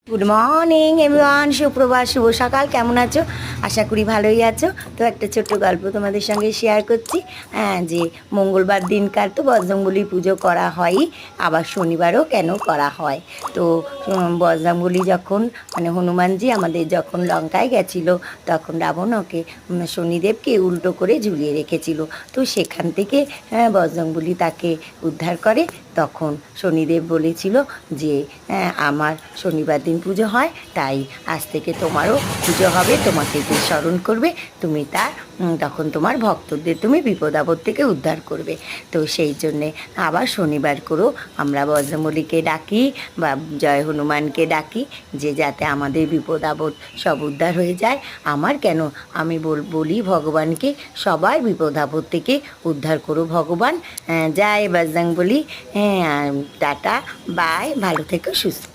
Good morning everyone, সুপ্রভাত, শুভ সকাল। কেমন আছো? আশা করি ভালোই আছো। তো একটা ছোট্ট গল্প তোমাদের সঙ্গে শেয়ার করছি। যে মঙ্গলবার দিনকার তো বজরংবলী পুজো করা হয়ই, আবার শনিবারও কেন করা হয়। তো বজরংবলী যখন হনুমানজি আমাদের যখন লঙ্কায় গেছিল, তখন রাবণ ওকে শনিদেবকে উল্টো করে ঝুলিয়ে রেখেছিল। তো সেখান থেকে বজরংবলী তাকে উদ্ধার করে। তখন শনিদেব বলেছিল যে আমার শনিবার দিন পুজো হয়, তাই আজ থেকে তোমারও পুজো হবে, তোমাকে যে স্মরণ করবে তুমি তার তখন তোমার ভক্তদের তুমি বিপদ আপদ থেকে উদ্ধার করবে। তো সেই জন্যে আবার শনিবার করেও আমরা বজরংবলীকে ডাকি বা জয় হনুমানকে ডাকি, যে যাতে আমাদের বিপদ আপদ সব উদ্ধার হয়ে যায়। আমার কেন, আমি বলি ভগবানকে সবার বিপদ আপদ থেকে উদ্ধার করো ভগবান। জয় বজরংবলী। টাটা, বাই, ভালো থেকো, সুস্থ।